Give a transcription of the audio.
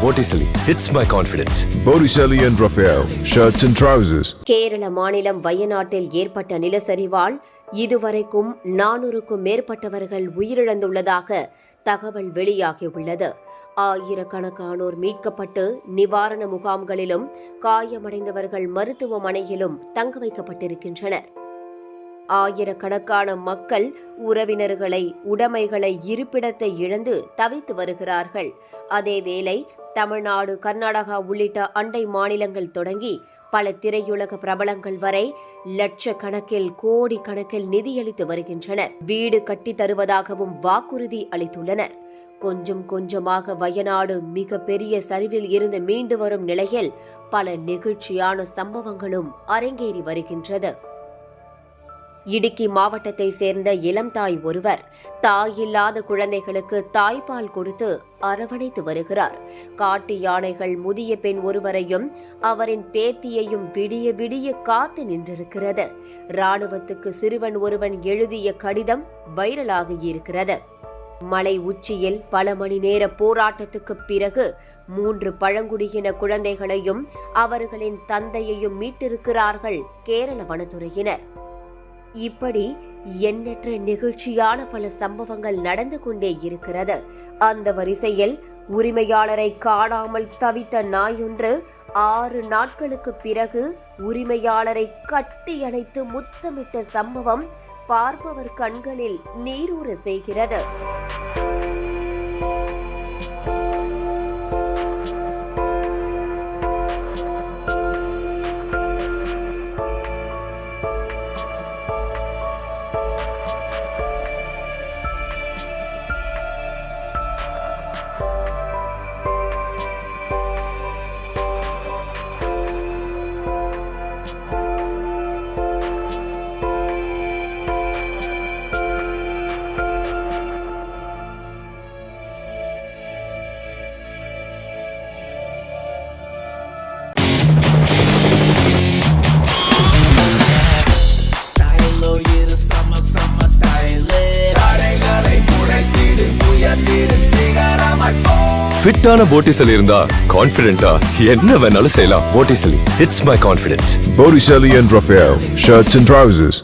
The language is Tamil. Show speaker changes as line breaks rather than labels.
Botticelli, it's my confidence.
Botticelli and Raphael, shirts and trousers.
Kerala மாநிலம் வயநாட்டில் ஏற்பட்ட நிலச்சரிவால் இதுவரைக்கும் 400க்கும் மேற்பட்டவர்கள் உயிரிழந்துள்ளதாக தகவல் வெளியாகியுள்ளது. ஆயிரக்கணக்கானோர் மீட்கப்பட்டு நிவாரண முகாம்களிலும் காயமடைந்தவர்கள் மருத்துவமனையிலும் தங்க வைக்கப்பட்டிருக்கின்றனர். ஆயிரக்கணக்கான மக்கள் உறவினர்களை, உடைமைகளை, இருப்பிடத்தை இழந்து தவித்து வருகிறார்கள். அதேவேளை தமிழ்நாடு, கர்நாடகா உள்ளிட்ட அண்டை மாநிலங்கள் தொடங்கி பல திரையுலக பிரபலங்கள் வரை லட்சக்கணக்கில், கோடிக்கணக்கில் நிதியளித்து வருகின்றனர். வீடு கட்டி தருவதாகவும் வாக்குறுதி அளித்துள்ளனர். கொஞ்சம் கொஞ்சமாக வயநாடு மிக பெரிய சரிவில் இருந்து மீண்டு வரும் நிலையில் பல நெகிழ்ச்சியான சம்பவங்களும் அரங்கேறி வருகின்றது. இடுக்கி மாவட்டத்தை சேர்ந்த இளம் தாய் ஒருவர் தாயில்லாத குழந்தைகளுக்கு தாய்ப்பால் கொடுத்து அரவணைத்து வருகிறார். காட்டு யானைகள் முதிய பெண் ஒருவரையும் அவரின் பேத்தியையும் விடிய விடிய காத்து நின்றிருக்கிறது. ராணுவத்துக்கு சிறுவன் ஒருவன் எழுதிய கடிதம் வைரலாகியிருக்கிறது. மலை உச்சியில் பல மணி நேர போராட்டத்துக்கு பிறகு 3 பழங்குடியின குழந்தைகளையும் அவர்களின் தந்தையையும் மீட்டிருக்கிறார்கள் கேரள வனத்துறையினர். இப்படி எண்ணற்ற நெகிழ்ச்சியான பல சம்பவங்கள் நடந்து கொண்டே இருக்கிறது. அந்த வரிசையில் உரிமையாளரை காணாமல் தவித்த நாயொன்று 6 நாட்களுக்கு பிறகு உரிமையாளரை கட்டியணைத்து முத்தமிட்ட சம்பவம் பார்ப்பவர் கண்களில் நீரூற செய்கிறது.
ஃபிட்டான Botticelli இருந்தா கான்ஃபிடென்ட்டா என்ன வேணாலும் செய்யலாம். Botticelli, it's my confidence.
Botticelli and Raphael, shirts and trousers.